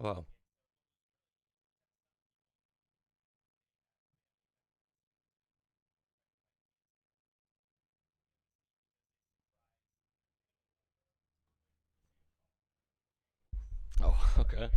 Wow. Oh, okay.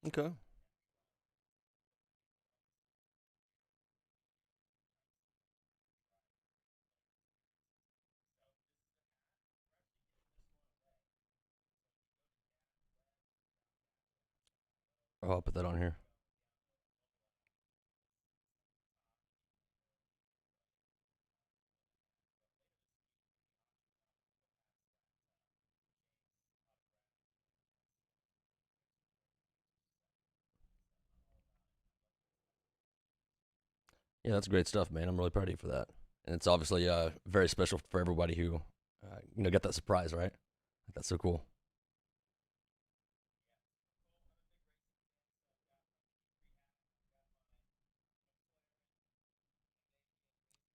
Okay. Oh, I'll put that on here. Yeah, that's great stuff, man. I'm really proud of you for that. And it's obviously very special for everybody who, get that surprise, right? That's so cool.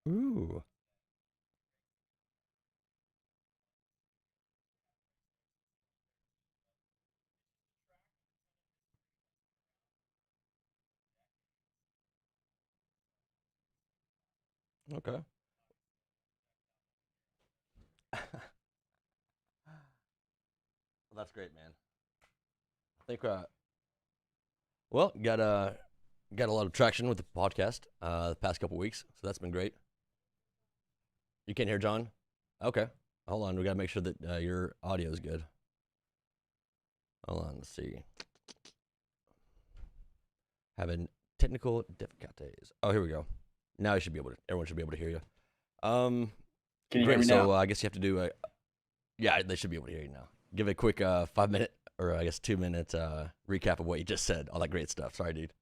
Ooh. Okay. Well, that's great, man. I think well, got a lot of traction with the podcast the past couple weeks, so that's been great. You can't hear John? Okay. Hold on, we gotta make sure that your audio is good. Hold on, let's see. Having technical difficulties. Oh, here we go. Now you should be able to. Everyone should be able to hear you. Um, Can you hear Great. me So now? I guess you have to do a. Yeah, they should be able to hear you now. Give a quick 5 minute or I guess 2 minute recap of what you just said. All that great stuff. Sorry, dude.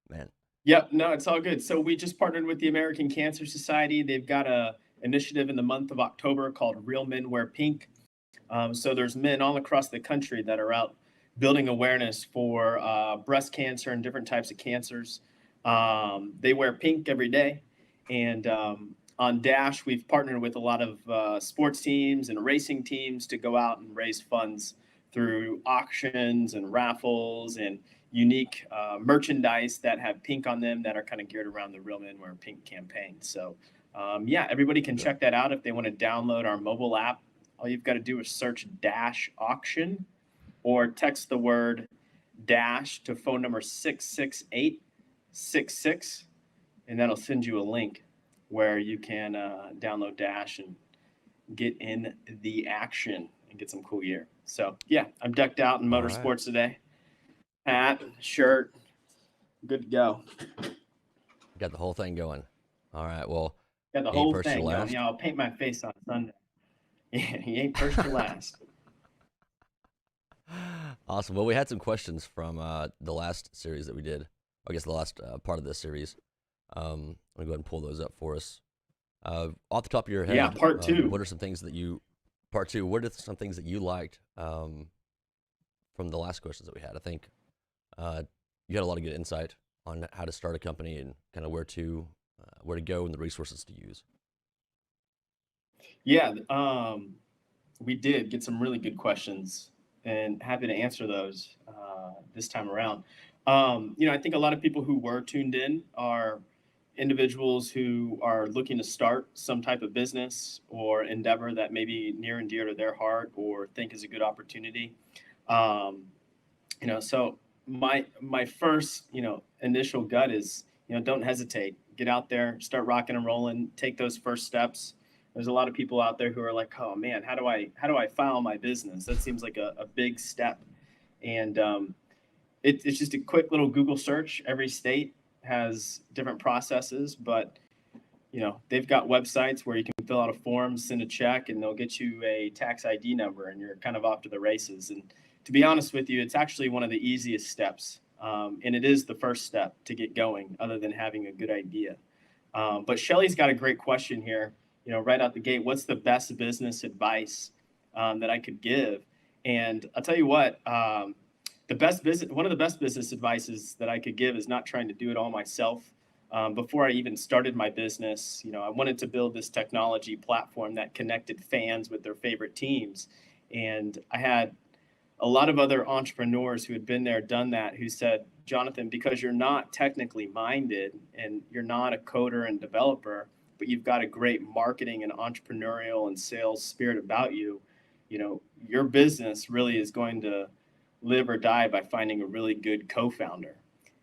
Man. Yep, no, it's all good. So we just partnered with the American Cancer Society. They've got a initiative in the month of October called Real Men Wear Pink. So there's men all across the country that are out building awareness for breast cancer and different types of cancers. They wear pink every day, and on Dash, we've partnered with a lot of sports teams and racing teams to go out and raise funds through auctions and raffles and unique merchandise that have pink on them that are kind of geared around the Real Men Wear Pink campaign. So, yeah, everybody can Okay. check that out if they want to download our mobile app. All you've got to do is search Dash Auction or text the word Dash to phone number 66866, and that'll send you a link where you can download Dash and get in the action and get some cool gear. So, yeah, I'm decked out in All right. motorsports today. Hat, shirt, good to go. Got the whole thing going. All right. Well, Got the you ain't whole first or thing going. last. Yeah, I'll paint my face on Sunday. Yeah, he ain't first or last. Awesome. Well, we had some questions from the last series that we did. I guess the last part of this series. Let me go ahead and pull those up for us. Off the top of your Yeah, head, part what two. are some things that you, part two, what are some things that you liked from the last questions that we had? I think you had a lot of good insight on how to start a company and kind of where to go and the resources to use. Yeah, we did get some really good questions and happy to answer those this time around. I think a lot of people who were tuned in are individuals who are looking to start some type of business or endeavor that may be near and dear to their heart or think is a good opportunity. Um, so my first initial gut is don't hesitate, get out there, start rocking and rolling, take those first steps. There's a lot of people out there who are like, oh man, how do I file my business? That seems like a big step. And it's just a quick little Google search. Every state has different processes, but they've got websites where you can fill out a form, send a check, and they'll get you a tax ID number, and you're kind of off to the races. And to be honest with you, it's actually one of the easiest steps, and it is the first step to get going, other than having a good idea. But Shelly's got a great question here. Right out the gate, what's the best business advice that I could give? And I'll tell you what, one of the best business advices that I could give is not trying to do it all myself. Before I even started my business, I wanted to build this technology platform that connected fans with their favorite teams. And I had a lot of other entrepreneurs who had been there, done that, who said, Jonathan, because you're not technically minded and you're not a coder and developer, but you've got a great marketing and entrepreneurial and sales spirit about you, your business really is going to live or die by finding a really good co-founder.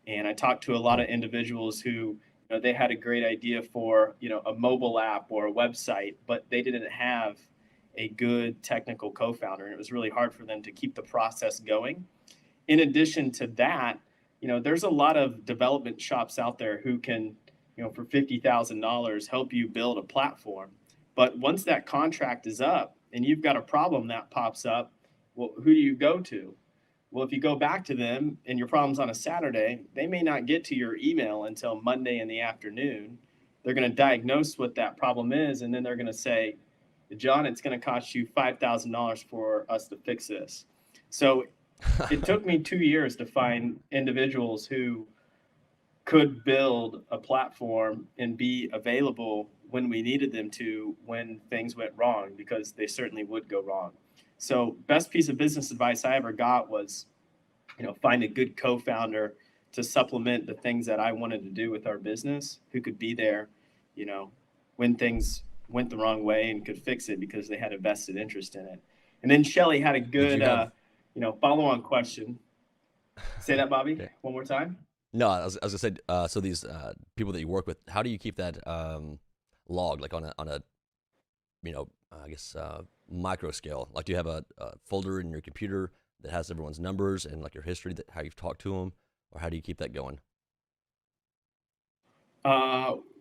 And I talked to a lot of individuals who, they had a great idea for, a mobile app or a website, but they didn't have a good technical co-founder. And it was really hard for them to keep the process going. In addition to that, there's a lot of development shops out there who can, for $50,000 help you build a platform. But once that contract is up and you've got a problem that pops up, well, who do you go to? Well, if you go back to them and your problem's on a Saturday, they may not get to your email until Monday in the afternoon. They're going to diagnose what that problem is, and then they're going to say, John, it's going to cost you $5,000 for us to fix this. So it took me 2 years to find individuals who could build a platform and be available when we needed them to, when things went wrong, because they certainly would go wrong. So best piece of business advice I ever got was, find a good co-founder to supplement the things that I wanted to do with our business, who could be there, when things went the wrong way and could fix it because they had a vested interest in it. And then Shelly had a good, follow-on question. Say that, Bobby, Okay. one more time. No, I was gonna say. So these people that you work with, how do you keep that log, like on a I guess micro scale? Like, do you have a folder in your computer that has everyone's numbers and like your history, that how you've talked to them, or how do you keep that going?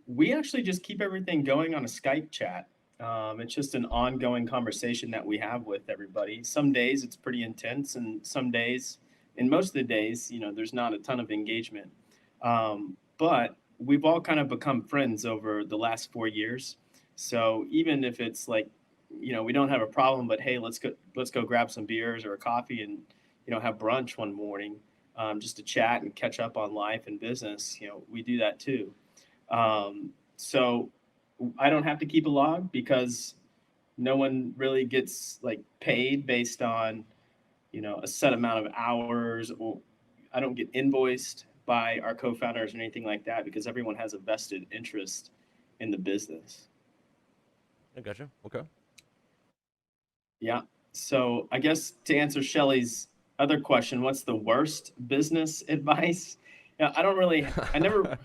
We actually just keep everything going on a Skype chat. It's just an ongoing conversation that we have with everybody. Some days it's pretty intense, and some days, and most of the days, there's not a ton of engagement. But we've all kind of become friends over the last 4 years. So even if it's like, we don't have a problem, but hey, let's go grab some beers or a coffee and, have brunch one morning, just to chat and catch up on life and business. We do that too. So I don't have to keep a log because no one really gets like paid based on, a set amount of hours, or I don't get invoiced by our co-founders or anything like that, because everyone has a vested interest in the business. I gotcha. Okay. Yeah. So I guess to answer Shelly's other question, what's the worst business advice? I never,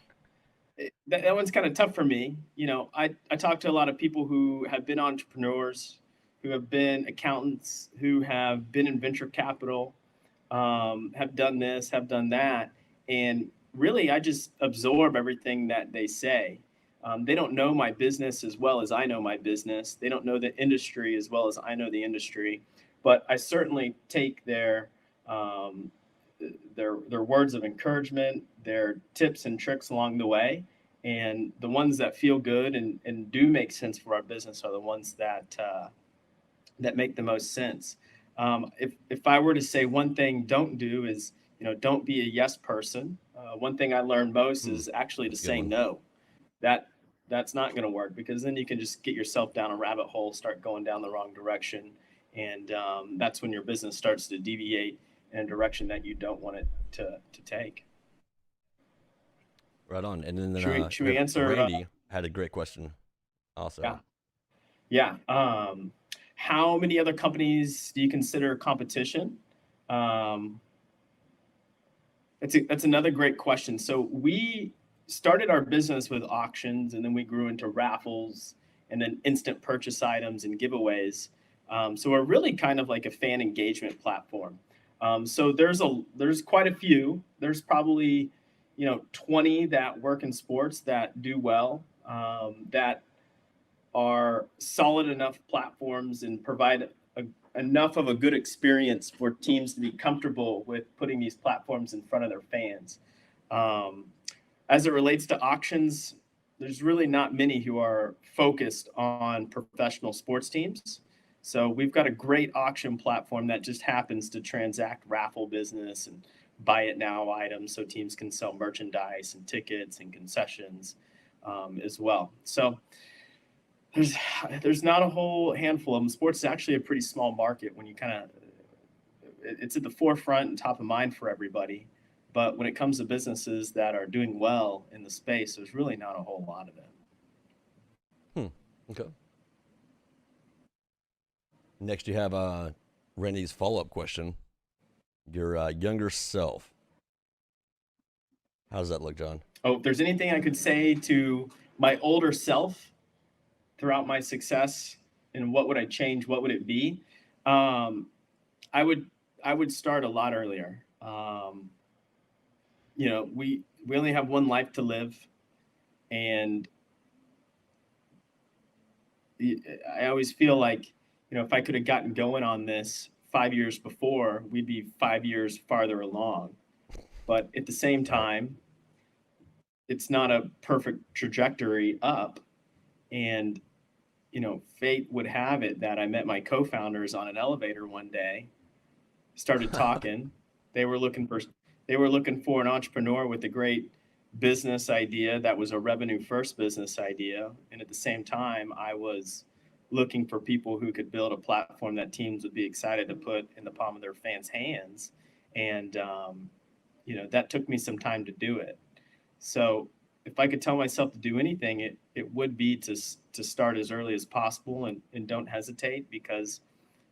that one's kind of tough for me. I talk to a lot of people who have been entrepreneurs, who have been accountants, who have been in venture capital, have done this, have done that. And really, I just absorb everything that they say. They don't know my business as well as I know my business. They don't know the industry as well as I know the industry. But I certainly take their words of encouragement, their tips and tricks along the way. And the ones that feel good and do make sense for our business are the ones that make the most sense. If I were to say one thing don't do is, don't be a yes person. One thing I learned most is actually to say no. That's not going to work, because then you can just get yourself down a rabbit hole, start going down the wrong direction. And that's when your business starts to deviate in a direction that you don't want it to take. Right on. And then Should we answer? Randy had a great question also. Yeah. How many other companies do you consider competition? That's another great question. So we started our business with auctions, and then we grew into raffles, and then instant purchase items and giveaways. So we're really kind of like a fan engagement platform. So there's quite a few. There's probably 20 that work in sports that do well, that are solid enough platforms and provide enough of a good experience for teams to be comfortable with putting these platforms in front of their fans. As it relates to auctions, there's really not many who are focused on professional sports teams. So we've got a great auction platform that just happens to transact raffle business and buy it now items, so teams can sell merchandise and tickets and concessions as well. So there's not a whole handful of them. Sports is actually a pretty small market when you it's at the forefront and top of mind for everybody. But when it comes to businesses that are doing well in the space, there's really not a whole lot of them. Okay. Next, you have Randy's follow-up question. Your younger self. How does that look, John? Oh, if there's anything I could say to my older self throughout my success, and what would I change? What would it be? I would start a lot earlier. We only have one life to live, and I always feel like, if I could have gotten going on this 5 years before, we'd be 5 years farther along. But at the same time, it's not a perfect trajectory up. And, fate would have it that I met my co-founders on an elevator one day, started talking. They were looking for an entrepreneur with a great business idea that was a revenue first business idea. And at the same time, I was looking for people who could build a platform that teams would be excited to put in the palm of their fans' hands. And, that took me some time to do it. So if I could tell myself to do anything, it would be to start as early as possible, and don't hesitate, because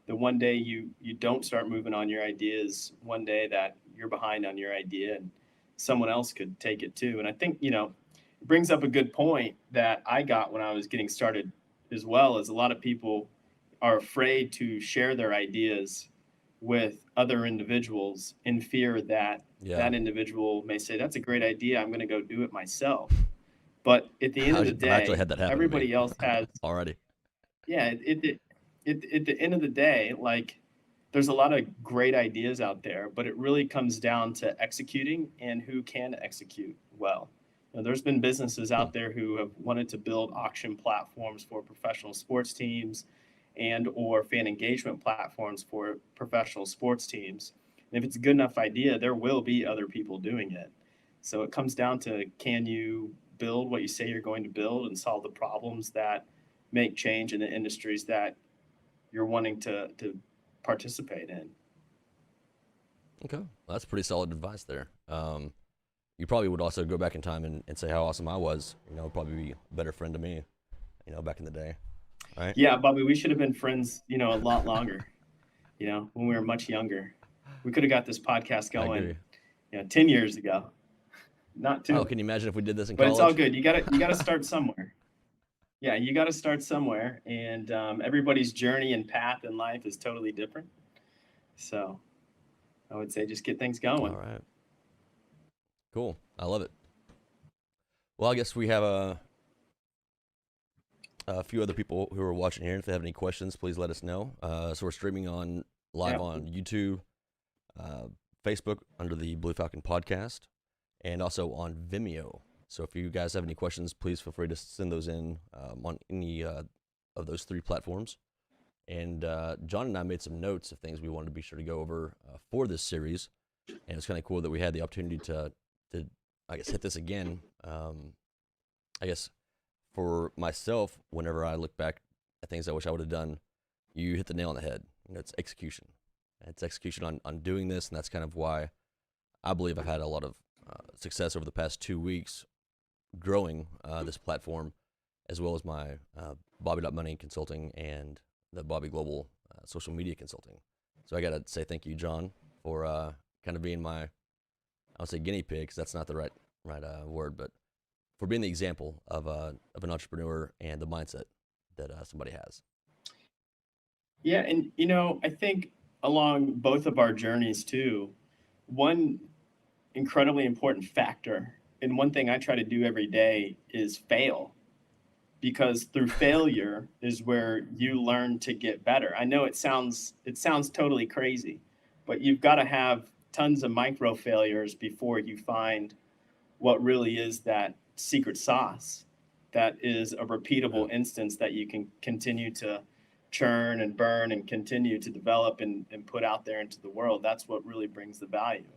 the one day you don't start moving on your ideas, one day that you're behind on your idea and someone else could take it too. And I think, it brings up a good point that I got when I was getting started as well, as a lot of people are afraid to share their ideas with other individuals in fear that that individual may say, that's a great idea, I'm going to go do it myself. But at the end of the day, I've actually had that happen everybody else has already. Yeah, at the end of the day, like, there's a lot of great ideas out there, but it really comes down to executing and who can execute well. There's been businesses out there who have wanted to build auction platforms for professional sports teams and or fan engagement platforms for professional sports teams. And if it's a good enough idea, there will be other people doing it. So it comes down to, can you build what you say you're going to build and solve the problems that make change in the industries that you're wanting to participate in? Okay. Well, that's pretty solid advice there. You probably would also go back in time and say how awesome I was. Probably be a better friend to me, back in the day. Right? Yeah, Bobby, we should have been friends, a lot longer, when we were much younger. We could have got this podcast going, 10 years ago. Not too. Oh, can you imagine if we did this in college? But it's all good. You gotta start somewhere. Yeah, you got to start somewhere, and everybody's journey and path in life is totally different. So I would say just get things going. All right. Cool. I love it. Well, I guess we have a few other people who are watching here. If they have any questions, please let us know. So we're streaming live on YouTube, Facebook under the Blue Falcon Podcast, and also on Vimeo. So if you guys have any questions, please feel free to send those in on any of those three platforms. And John and I made some notes of things we wanted to be sure to go over for this series. And it's kind of cool that we had the opportunity to I guess, hit this again. I guess for myself, whenever I look back at things I wish I would have done, you hit the nail on the head. It's execution. It's execution on doing this, and that's kind of why I believe I've had a lot of success over the past 2 weeks growing this platform, as well as my bobby.money consulting and the Bobby Global social media consulting. So I got to say thank you, John, for kind of being my, I would say guinea pig, because that's not the right word, but for being the example of an entrepreneur and the mindset that somebody has. Yeah, and I think along both of our journeys too, one incredibly important factor, and one thing I try to do every day is fail, because through failure is where you learn to get better. I know it sounds totally crazy, but you've got to have tons of micro failures before you find what really is that secret sauce that is a Yeah. repeatable instance that you can continue to churn and burn and continue to develop and put out there into the world. That's what really brings the value.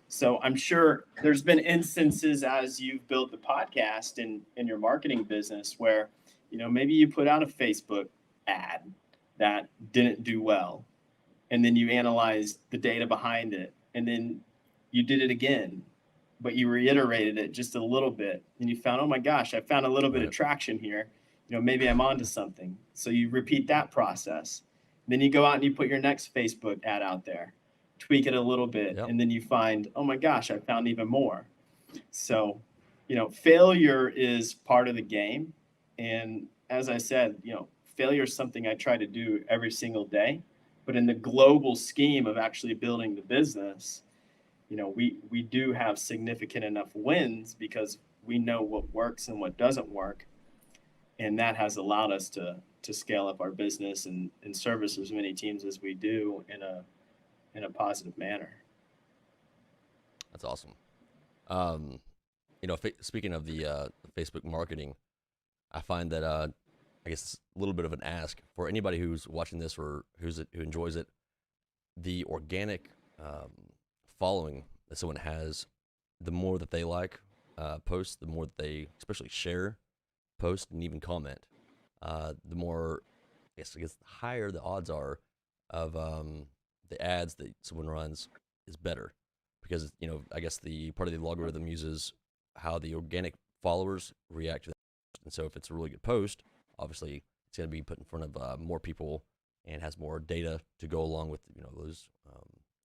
So I'm sure there's been instances as you've built the podcast in your marketing business where, maybe you put out a Facebook ad that didn't do well, and then you analyzed the data behind it, and then you did it again, but you reiterated it just a little bit, and you found, oh my gosh, I found a little bit of Right. traction here. Maybe I'm onto something. So you repeat that process. Then you go out and you put your next Facebook ad out there, tweak it a little bit, Yep. and then you find, oh my gosh, I found even more. So, failure is part of the game. And as I said, failure is something I try to do every single day. But in the global scheme of actually building the business, we do have significant enough wins because we know what works and what doesn't work. And that has allowed us to scale up our business and service as many teams as we do in a positive manner. That's awesome. Speaking of the Facebook marketing, I find that I guess it's a little bit of an ask for anybody who's watching this or who enjoys it. The organic following that someone has, the more that they like posts, the more that they especially share, post, and even comment, the more I guess higher the odds are of the ads that someone runs is better, because I guess the part of the logarithm uses how the organic followers react to that. And so if it's a really good post, obviously it's going to be put in front of more people and has more data to go along with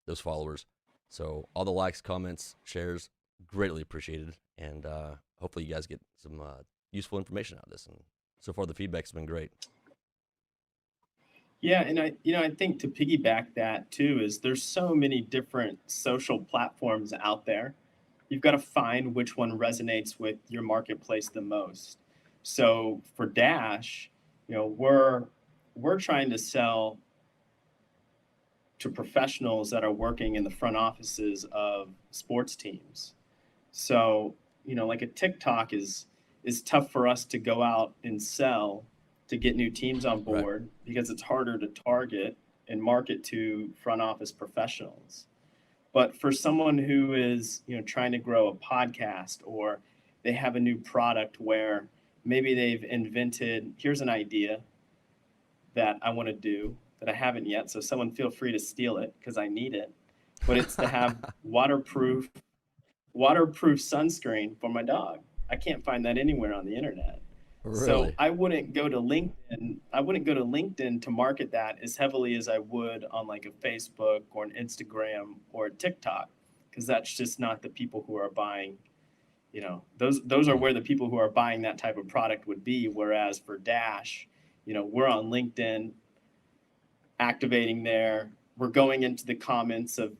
those followers. So all the likes, comments, shares, greatly appreciated, and hopefully you guys get some useful information out of this. And so far the feedback's been great. Yeah, and I think to piggyback that too is there's so many different social platforms out there. You've got to find which one resonates with your marketplace the most. So for Dash, we're trying to sell to professionals that are working in the front offices of sports teams. So, like a TikTok is tough for us to go out and sell to get new teams on Right. board because it's harder to target and market to front office professionals. But for someone who is, trying to grow a podcast, or they have a new product where maybe they've invented, here's an idea that I want to do that I haven't yet. So someone feel free to steal it because I need it. But it's to have waterproof sunscreen for my dog. I can't find that anywhere on the internet. So Really? I wouldn't go to LinkedIn. I wouldn't go to LinkedIn to market that as heavily as I would on like a Facebook or an Instagram or a TikTok, because that's just not the people who are buying. Those are Hmm. where the people who are buying that type of product would be. Whereas for Dash, we're on LinkedIn, activating there. We're going into the comments of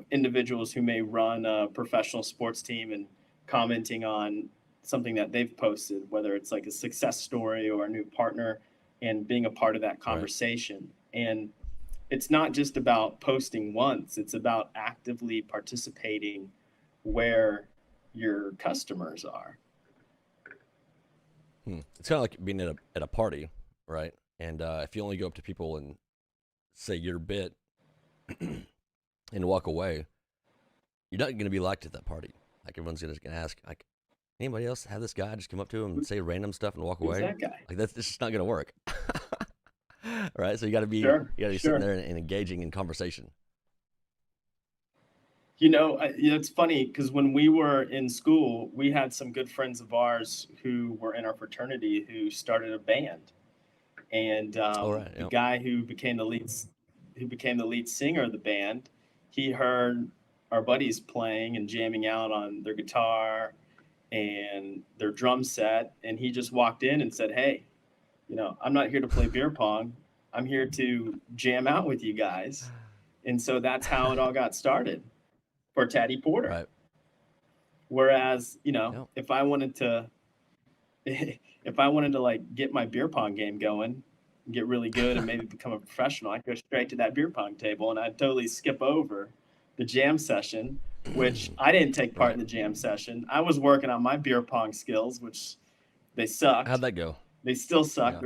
individuals who may run a professional sports team and commenting on something that they've posted, whether it's like a success story or a new partner, and being a part of that Right. conversation. And it's not just about posting once, it's about actively participating where your customers are. It's kind of like being at a party, right? And if you only go up to people and say your bit and walk away, you're not going to be liked at that party. Like everyone's just going to ask, like, anybody else have this guy just come up to him and say random stuff and walk Who's away? that guy? Like that's just not going to work, right? So Sure, you got to be sitting sure. there and engaging in conversation. It's funny because when we were in school, we had some good friends of ours who were in our fraternity who started a band, and All right, the yeah, guy who became the lead singer of the band, he heard our buddies playing and jamming out on their guitar and their drum set, and he just walked in and said, "Hey, I'm not here to play beer pong. I'm here to jam out with you guys. And so that's how it all got started for Taddy Porter. Right. Whereas, Yeah. if I wanted to, if I wanted to like get my beer pong game going, get really good and maybe become a professional, I'd go straight to that beer pong table and I'd totally skip over the jam session, which I didn't take part Right. in the jam session. I was working on my beer pong skills, which they How'd sucked. that go? They still suck.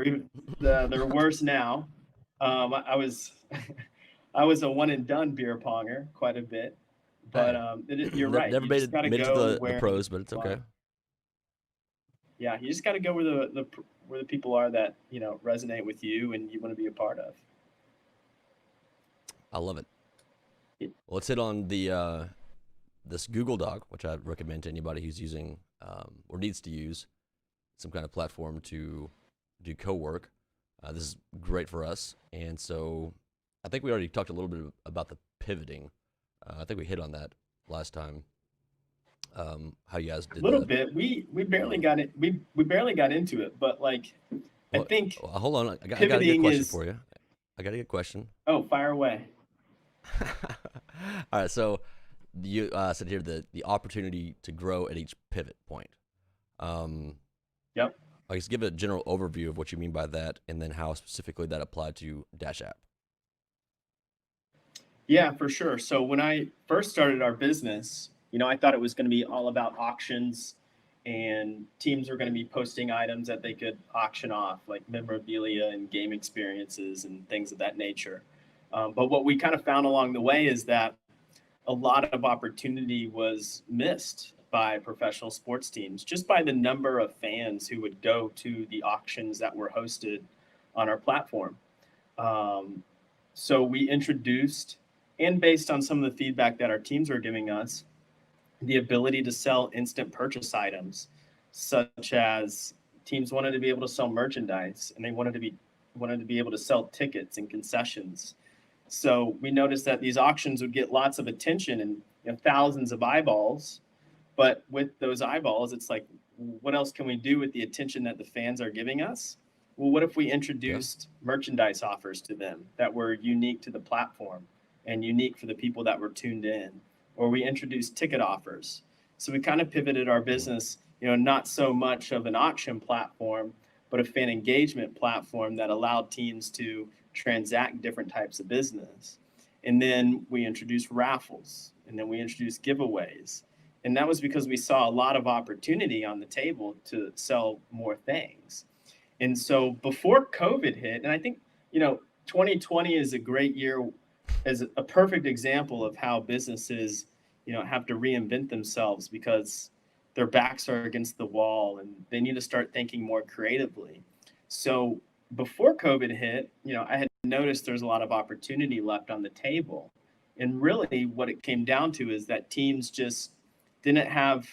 Yeah. They're worse now. I was I was a one and done beer ponger quite a bit, but Hey, you're right. never You just got to made it to go the where pros, but it's people okay. are. Yeah, you just got to go where the people are that resonate with you and you want to be a part of. I love it. Yeah. Well, let's hit on the this Google Doc, which I recommend to anybody who's using or needs to use some kind of platform to do co-work. This is great for us, and so I think we already talked a little bit about the pivoting. I think we hit on that last time. How you guys A did little that? bit. We barely got it. We barely got into it, but like I Well, think hold on. I got a good pivoting question is. for you. I got a good question. Oh, fire away. All right, so you said here the opportunity to grow at each pivot point. Um, Yep. I guess give a general overview of what you mean by that, and then how specifically that applied to Dash App. Yeah, for sure. So when I first started our business, I thought it was going to be all about auctions and teams were going to be posting items that they could auction off, like memorabilia and game experiences and things of that nature. But what we kind of found along the way is that a lot of opportunity was missed by professional sports teams just by the number of fans who would go to the auctions that were hosted on our platform. Um, so we introduced, and based on some of the feedback that our teams were giving us, the ability to sell instant purchase items, such as teams wanted to be able to sell merchandise and they wanted to be able to sell tickets and concessions. So we noticed that these auctions would get lots of attention and thousands of eyeballs. But with those eyeballs, it's like, what else can we do with the attention that the fans are giving us? Well, what if we Yeah. introduced merchandise offers to them that were unique to the platform and unique for the people that were tuned in? Or we introduced ticket offers. So we kind of pivoted our Mm. business, not so much of an auction platform, but a fan engagement platform that allowed teams to transact different types of business. And then we introduced raffles, and then we introduced giveaways. And that was because we saw a lot of opportunity on the table to sell more things. And so before COVID hit, and I think, 2020 is a great year, as a perfect example of how businesses, have to reinvent themselves because their backs are against the wall and they need to start thinking more creatively. So before COVID hit, I had noticed there's a lot of opportunity left on the table. And really what it came down to is that teams just didn't have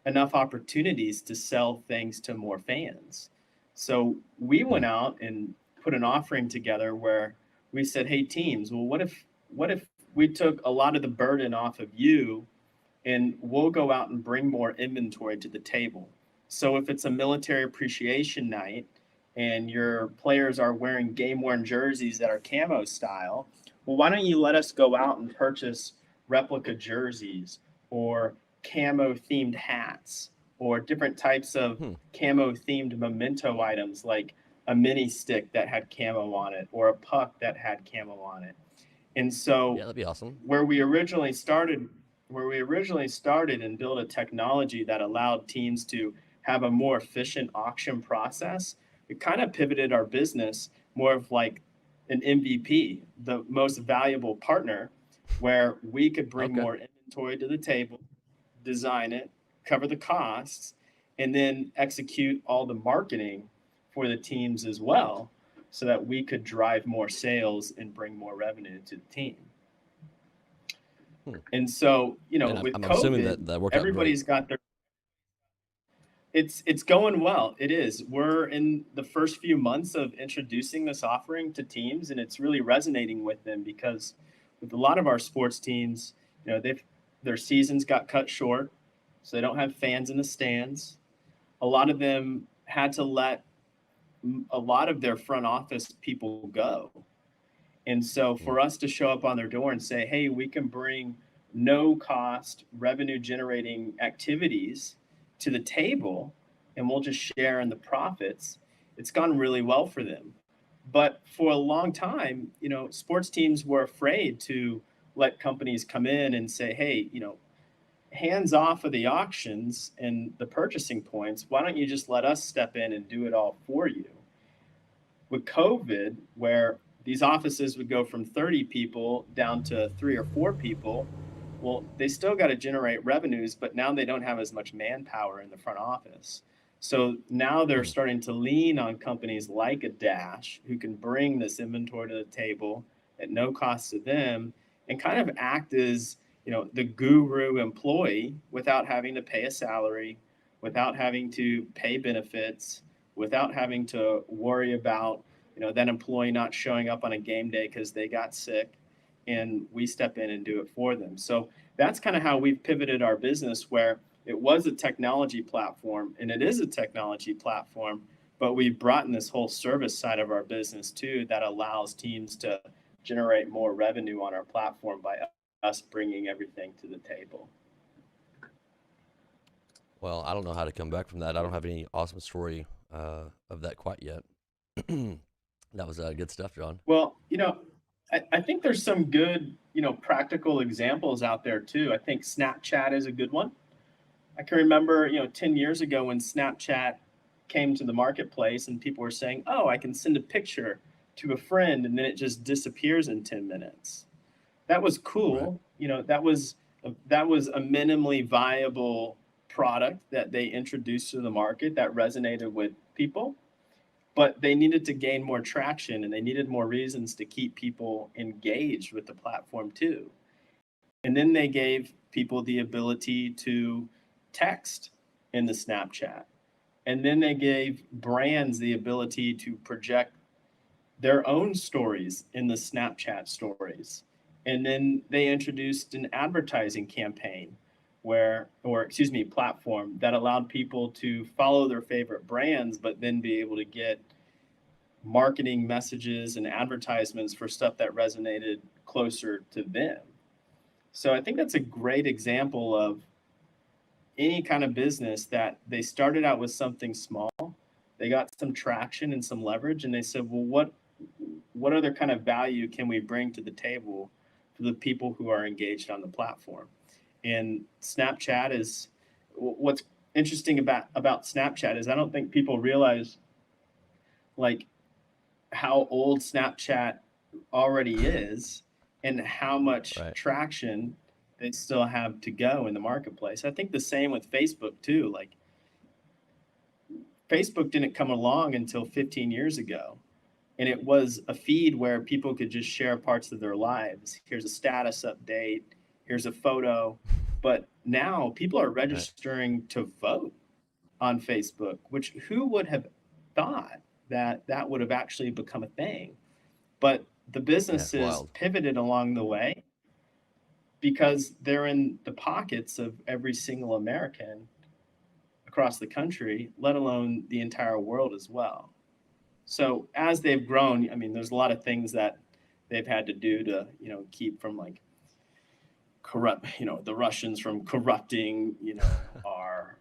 enough opportunities to sell things to more fans. So we Hmm. went out and put an offering together where we said, "Hey teams, well what if we took a lot of the burden off of you and we'll go out and bring more inventory to the table." So if it's a military appreciation night and your players are wearing game worn jerseys that are camo style, well, why don't you let us go out and purchase replica jerseys or camo themed hats or different types of Hmm. camo themed memento items like a mini stick that had camo on it or a puck that had camo on it. And Yeah, so that'd be awesome. where we originally started and built a technology that allowed teams to have a more efficient auction process, we kind of pivoted our business more of like an MVP, the most valuable partner, where we could bring Okay. more inventory to the table, design it, cover the costs, and then execute all the marketing for the teams as well so that we could drive more sales and bring more revenue to the team. Hmm. And so, And with I'm assuming COVID, that that worked out great. everybody's got their it's going well. It is. We're in the first few months of introducing this offering to teams and it's really resonating with them because with a lot of our sports teams, their seasons got cut short, so they don't have fans in the stands. A lot of them had to let a lot of their front office people go. And so Mm. for us to show up on their door and say, hey, we can bring no cost revenue generating activities to the table and we'll just share in the profits, it's gone really well for them. But for a long time, sports teams were afraid to let companies come in and say, hey, hands off of the auctions and the purchasing points. Why don't you just let us step in and do it all for you? With COVID, where these offices would go from 30 people down to 3 or 4 people, well, they still got to generate revenues, but now they don't have as much manpower in the front office. So now they're Mm. starting to lean on companies like a Dash who can bring this inventory to the table at no cost to them and kind of act as, the guru employee without having to pay a salary, without having to pay benefits, without having to worry about, that employee not showing up on a game day because they got sick, and we step in and do it for them. So that's kind of how we've pivoted our business, where it was a technology platform and it is a technology platform, but we've brought in this whole service side of our business too that allows teams to generate more revenue on our platform by us bringing everything to the table. Well, I don't know how to come back from that. I don't have any awesome story of that quite yet. That was good stuff, John. Well, I think there's some good, practical examples out there too. I think Snapchat is a good one. I can remember, 10 years ago when Snapchat came to the marketplace and people were saying, oh, I can send a picture to a friend and then it just disappears in 10 minutes. That was Right. cool. That was a minimally viable product that they introduced to the market that resonated with people, but they needed to gain more traction and they needed more reasons to keep people engaged with the platform too. And then they gave people the ability to text in the Snapchat. And then they gave brands the ability to project their own stories in the Snapchat stories. And then they introduced an advertising campaign platform that allowed people to follow their favorite brands, but then be able to get marketing messages and advertisements for stuff that resonated closer to them. So I think that's a great example of any kind of business that they started out with something small, they got some traction and some leverage, and they said, well, what other kind of value can we bring to the table for the people who are engaged on the platform? And Snapchat is what's interesting about Snapchat is I don't think people realize like how old Snapchat already is and how much Right. traction they still have to go in the marketplace. I think the same with Facebook too. Like Facebook didn't come along until 15 years ago. And it was a feed where people could just share parts of their lives. Here's a status update, here's a photo. But now people are Right. registering to vote on Facebook, which who would have thought that that would have actually become a thing? But the Yeah, it's businesses wild. pivoted along the way because they're in the pockets of every single American across the country, let alone the entire world as well. So as they've grown, I mean, there's a lot of things that they've had to do to, keep from like corrupt, the Russians from corrupting, our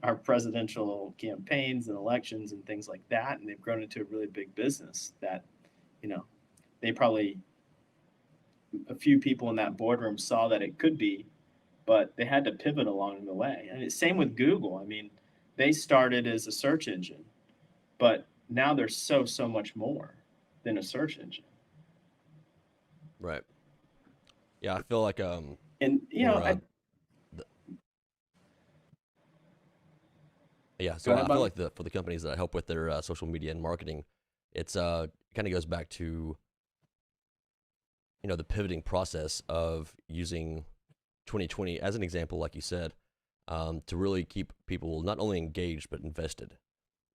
our presidential campaigns and elections and things like that. And they've grown into a really big business that, you know, they probably a few people in that boardroom saw that it could be, but they had to pivot along the way. And it's same with Google. I mean, they started as a search engine, but now they're so much more than a search engine. Right. Yeah, I feel like And for I the, yeah, go so ahead, I feel Bobby. like for the companies that I help with their social media and marketing, it's kind of goes back to the pivoting process of using 2020 as an example, like you said, to really keep people not only engaged but invested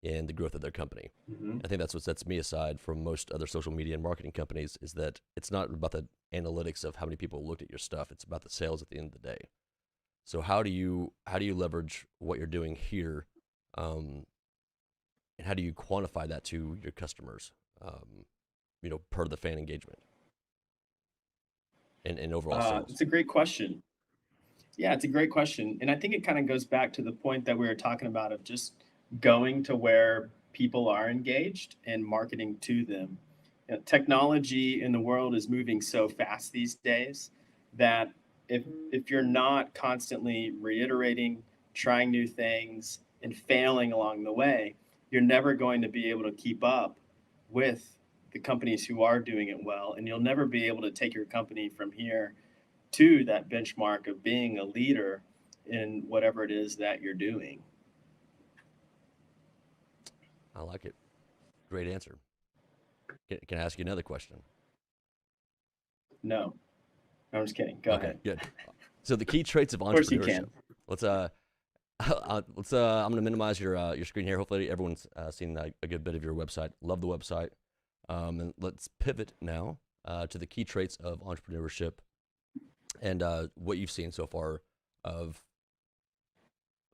in the growth of their company. Mm-hmm. I think that's what sets me aside from most other social media and marketing companies is that it's not about the analytics of how many people looked at your stuff. It's about the sales at the end of the day. So how do you leverage what you're doing here, um, and how do you quantify that to your customers, per the fan engagement and overall sales? It's a great question. Yeah, it's a great question. And I think it kind of goes back to the point that we were talking about of just going to where people are engaged and marketing to them. Technology in the world is moving so fast these days that if you're not constantly reiterating, trying new things, and failing along the way, you're never going to be able to keep up with the companies who are doing it well. And you'll never be able to take your company from here to that benchmark of being a leader in whatever it is that you're doing. I like it. Great answer. Can I ask you another question? No, I'm just kidding. Go ahead. Good. So the key traits of Of course you entrepreneurship. can. Let's I'm gonna minimize your screen here. Hopefully everyone's seen a good bit of your website. Love the website. And let's pivot now to the key traits of entrepreneurship and what you've seen so far of,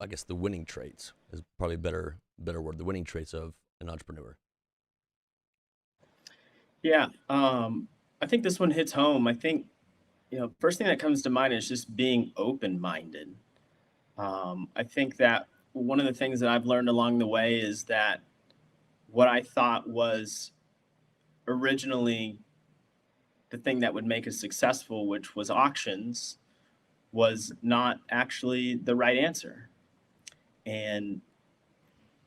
I guess, the winning traits is probably a better word. The winning traits of an entrepreneur. Yeah, I think this one hits home. I think, first thing that comes to mind is just being open-minded. I think that one of the things that I've learned along the way is that what I thought was originally the thing that would make us successful, which was auctions, was not actually the right answer. And,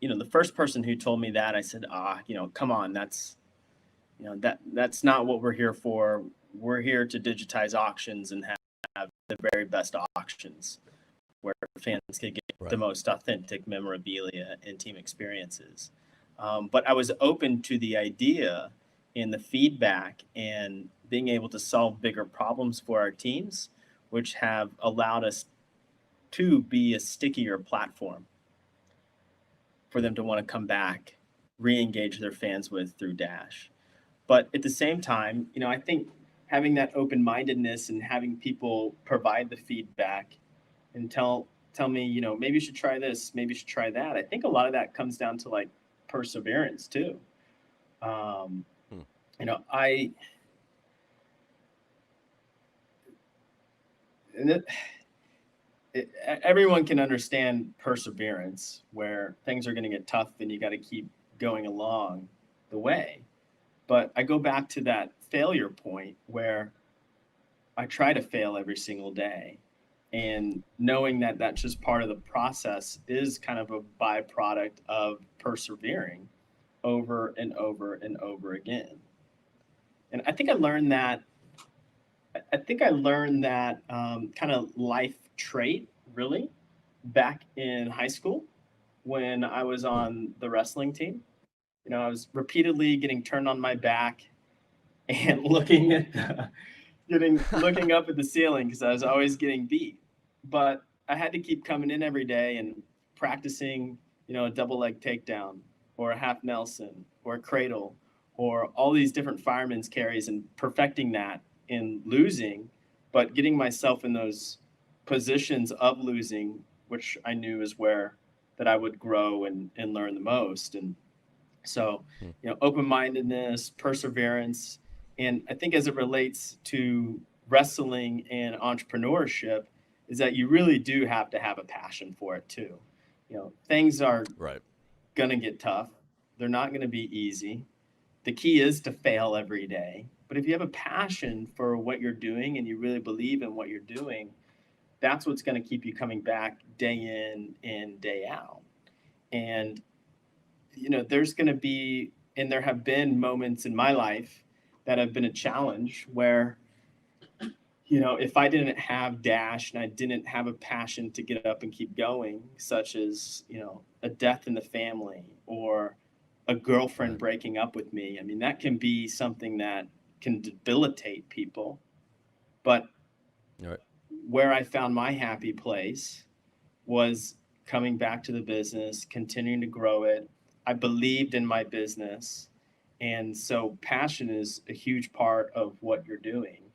the first person who told me that, I said, come on, that's not what we're here for. We're here to digitize auctions and have the very best auctions where fans can get Right. the most authentic memorabilia and team experiences. But I was open to the idea and the feedback and being able to solve bigger problems for our teams, which have allowed us to be a stickier platform for them to want to come back, re-engage their fans with through Dash. But at the same time, I think having that open-mindedness and having people provide the feedback and tell me, maybe you should try this, maybe you should try that. I think a lot of that comes down to like perseverance too. Everyone can understand perseverance where things are going to get tough and you got to keep going along the way. But I go back to that failure point where I try to fail every single day, and knowing that that's just part of the process is kind of a byproduct of persevering over and over and over again. And I think I learned that kind of life trait really back in high school when I was on the wrestling team. I was repeatedly getting turned on my back and looking up at the ceiling because I was always getting beat. But I had to keep coming in every day and practicing, a double leg takedown or a half Nelson or a cradle or all these different fireman's carries and perfecting that in losing, but getting myself in those positions of losing, which I knew is where that I would grow and learn the most. And so, open-mindedness, perseverance, and I think as it relates to wrestling and entrepreneurship is that you really do have to have a passion for it too. Things are Right. going to get tough. They're not going to be easy. The key is to fail every day. But if you have a passion for what you're doing and you really believe in what you're doing, that's what's going to keep you coming back day in and day out. And there's going to be, and there have been moments in my life that have been a challenge where, if I didn't have Dash and I didn't have a passion to get up and keep going, such as, a death in the family or a girlfriend Right. breaking up with me, I mean, that can be something that can debilitate people. But Right. where I found my happy place was coming back to the business, continuing to grow it. I believed in my business. And so passion is a huge part of what you're doing.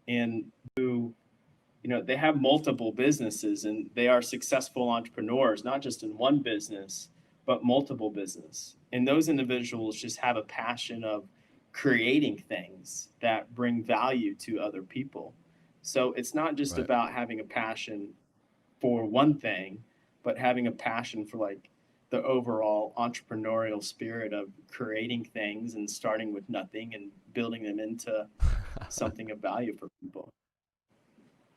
And they have multiple businesses and they are successful entrepreneurs, not just in one business, but multiple business. And those individuals just have a passion of creating things that bring value to other people. So it's not just Right. about having a passion for one thing, but having a passion for like the overall entrepreneurial spirit of creating things and starting with nothing and building them into something of value for people.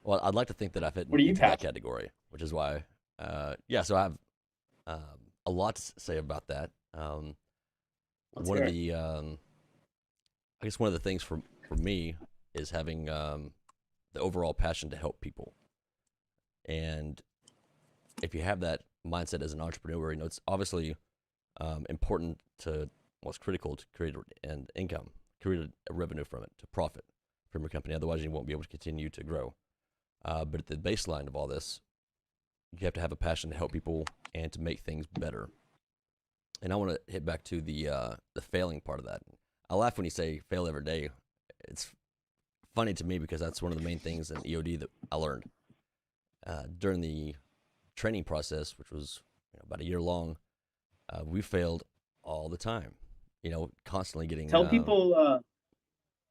Well, I'd like to think that I fit What are you into that passionate? category, which is why, yeah. So I have um, a lot to say about that. Let's One of hear it. the, I guess, one of the things for me is having the overall passion to help people. And if you have that mindset as an entrepreneur, it's obviously important to, well, it's critical to create an income, create a revenue from it, to profit from your company. Otherwise, you won't be able to continue to grow. But at the baseline of all this, you have to have a passion to help people and to make things better. And I want to hit back to the failing part of that. I laugh when you say fail every day. It's funny to me because that's one of the main things in EOD that I learned during the training process, which was about a year long. We failed all the time. Constantly getting. Tell people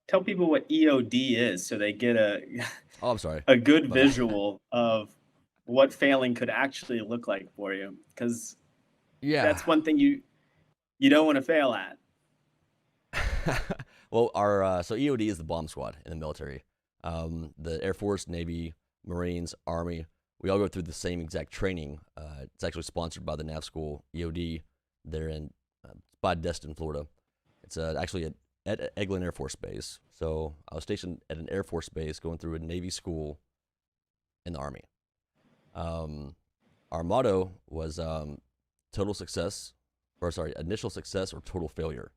tell people what EOD is so they get a Oh, I'm sorry. a good My bad. visual of what failing could actually look like for you, because Yeah. that's one thing you don't want to fail at. Well, our so EOD is the bomb squad in the military. The Air Force, Navy, Marines, Army, we all go through the same exact training. It's actually sponsored by the NAV School EOD. They're in by Destin, Florida. It's actually at Eglin Air Force Base. So I was stationed at an Air Force base, going through a Navy school in the Army. Um, our motto was total success, or sorry, initial success or total failure.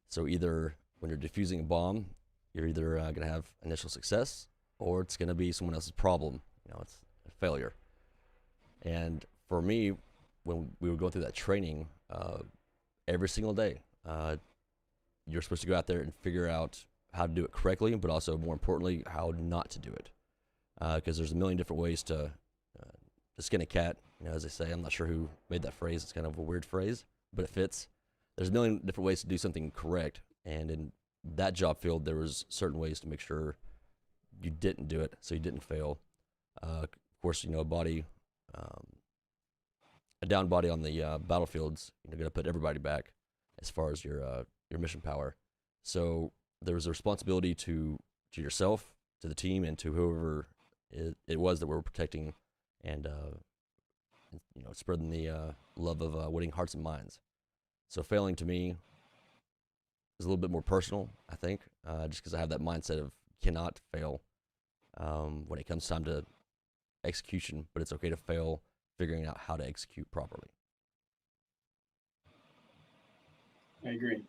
So either when you're defusing a bomb, you're either going to have initial success or it's going to be someone else's problem. It's a failure. And for me, when we were going through that training, every single day, you're supposed to go out there and figure out how to do it correctly, but also more importantly, how not to do it. Because there's a million different ways to skin a cat. As they say, I'm not sure who made that phrase. It's kind of a weird phrase, but it fits. There's a million different ways to do something correct, and in that job field, there was certain ways to make sure you didn't do it, so you didn't fail. Of course, um, a down body on the battlefield's going to put everybody back as far as your mission power. So there was a responsibility to yourself, to the team, and to whoever it was that we were protecting, and spreading the love of winning hearts and minds. So failing to me is a little bit more personal, I think, just because I have that mindset of cannot fail when it comes time to execution, but it's okay to fail figuring out how to execute properly. I agree.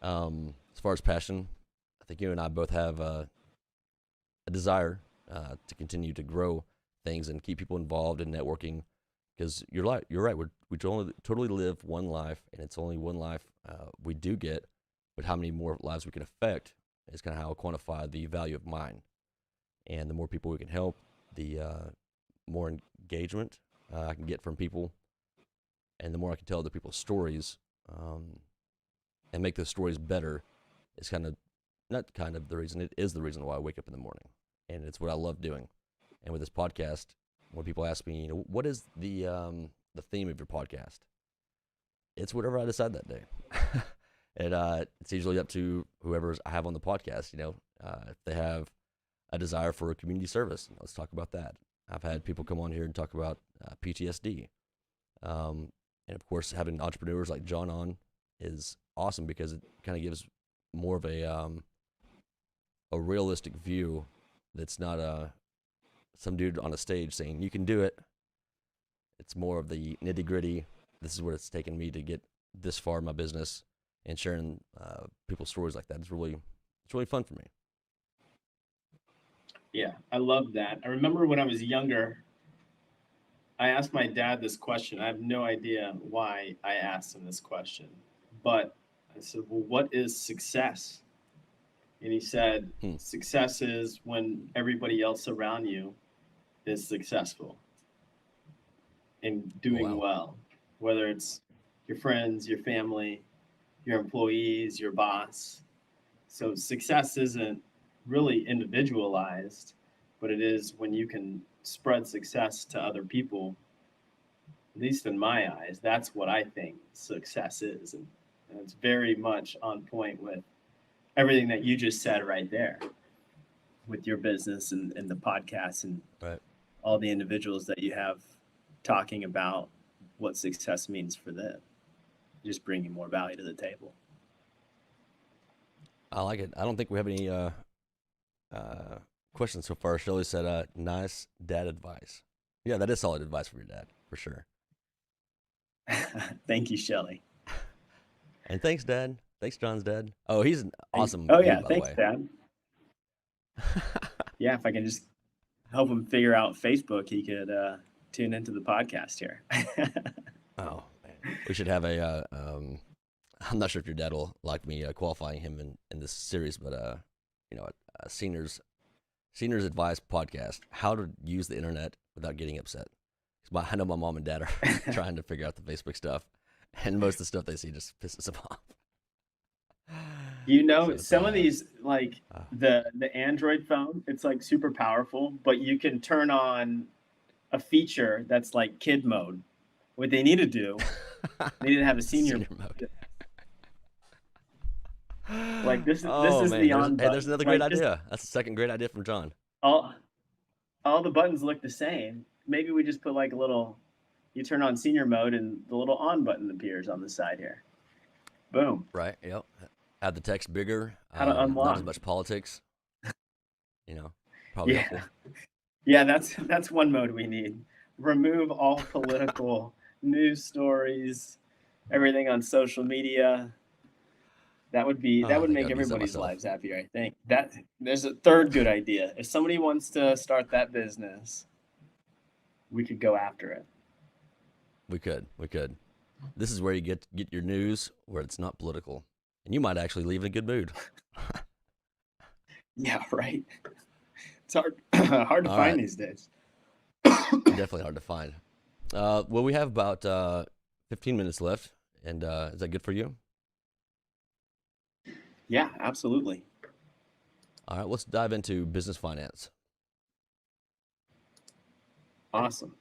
As far as passion, I think you and I both have a desire to continue to grow things and keep people involved in networking. Because you're right. We totally live one life, and it's only one life we do get. But how many more lives we can affect is kind of how I quantify the value of mine. And the more people we can help, the more engagement I can get from people, and the more I can tell other people's stories, and make those stories better. Is kind of not kind of the reason. It is the reason why I wake up in the morning, and it's what I love doing. And with this podcast, when people ask me, what is the theme of your podcast? It's whatever I decide that day. And it's usually up to whoever I have on the podcast. If they have a desire for a community service, let's talk about that. I've had people come on here and talk about PTSD, and of course, having entrepreneurs like Jon on is awesome because it kind of gives more of a realistic view. That's not some dude on a stage saying you can do it. It's more of the nitty gritty. This is what it's taken me to get this far in my business, and sharing people's stories like that is it's really fun for me. Yeah, I love that. I remember when I was younger, I asked my dad this question. I have no idea why I asked him this question, but I said, "Well, what is success?" And he said, Hmm. "Success is when everybody else around you is successful." and doing Wow. well, whether it's your friends, your family, your employees, your boss. So success isn't really individualized, but it is when you can spread success to other people. At least in my eyes, that's what I think success is. And it's very much on point with everything that you just said right there with your business and the podcast and Right. all the individuals that you have talking about what success means for them, just bringing more value to the table. I like it. I don't think we have any questions so far. Shirley said, nice dad advice. Yeah, that is solid advice from your dad, for sure. Thank you, Shelly. And thanks, Dad. Thanks, John's dad. Oh, he's an awesome Oh, dude, yeah. by the Thanks, way. Dad. Yeah, if I can just help him figure out Facebook, he could tune into the podcast here. Oh, man. We should have a, I'm not sure if your dad will like me qualifying him in this series, but, a seniors advice podcast, how to use the internet without getting upset. I know my mom and dad are trying to figure out the Facebook stuff, and most of the stuff they see just pisses them off. So Some of these, like the Android phone, it's like super powerful, but you can turn on a feature that's like kid mode. What they need to do, they need to have a senior mode. Like this Oh, is man. the on button. There's another great idea. That's the second great idea from John. All the buttons look the same. Maybe we just put like a little, you turn on senior mode and the little on button appears on the side here. Boom. Right. Yep. Have the text bigger. How to unlock. Not as much politics. Probably helpful. Yeah, that's one mode we need. Remove all political news stories, everything on social media. That would make everybody's lives happier, I think. There's a third good idea. If somebody wants to start that business, we could go after it. We could. This is where you get your news where it's not political. And you might actually leave in a good mood. Yeah, right. It's hard to find these days. Definitely hard to find. Well, we have about 15 minutes left. And is that good for you? Yeah, absolutely. All right, let's dive into business finance. Awesome.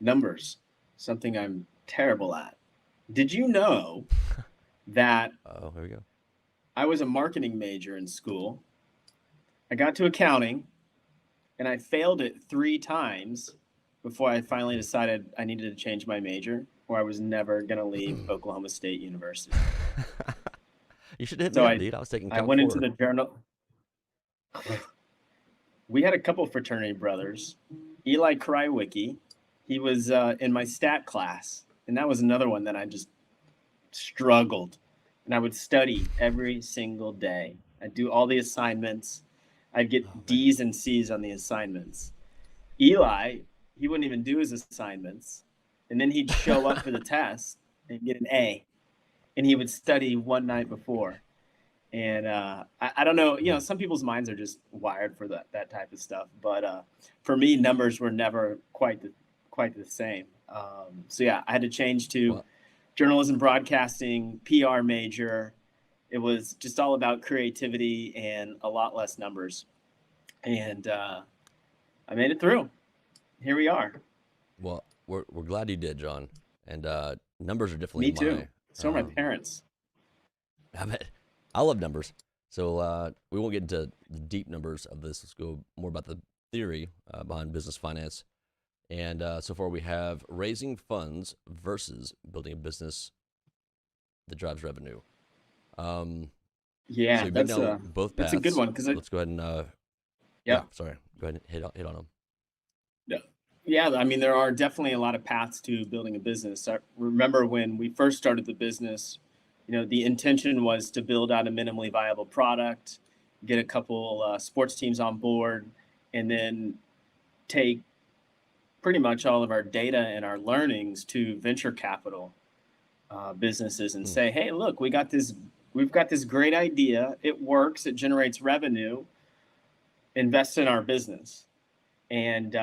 Numbers, something I'm terrible at. Did you know that Oh, here we go. I was a marketing major in school? I got to accounting and I failed it 3 times before I finally decided I needed to change my major, or I was never going to leave Oklahoma State University. You should hit me up, dude. I was taking I went into the journal. We had a couple fraternity brothers. Eli Krywicki, he was in my stat class, and that was another one that I just struggled. And I would study every single day. I'd do all the assignments. I'd get D's and C's on the assignments. Eli, he wouldn't even do his assignments. And then he'd show up for the test and get an A. And he would study one night before. And I don't know, some people's minds are just wired for that type of stuff. But for me, numbers were never quite the same. So yeah, I had to change to journalism, broadcasting, PR major. It was just all about creativity and a lot less numbers. And I made it through. Here we are. Well, we're glad you did, John. And numbers are definitely me too. So are my parents. I love numbers. So we won't get into the deep numbers of this. Let's go more about the theory behind business finance. And so far we have raising funds versus building a business that drives revenue. Yeah, so that's both paths. That's a good one because let's go ahead and sorry, go ahead and hit on them. Yeah, I mean there are definitely a lot of paths to building a business. I remember when we first started the business, the intention was to build out a minimally viable product, get a couple sports teams on board, and then take pretty much all of our data and our learnings to venture capital businesses and say, hey, look, we've got this great idea. It works. It generates revenue. Invest in our business. And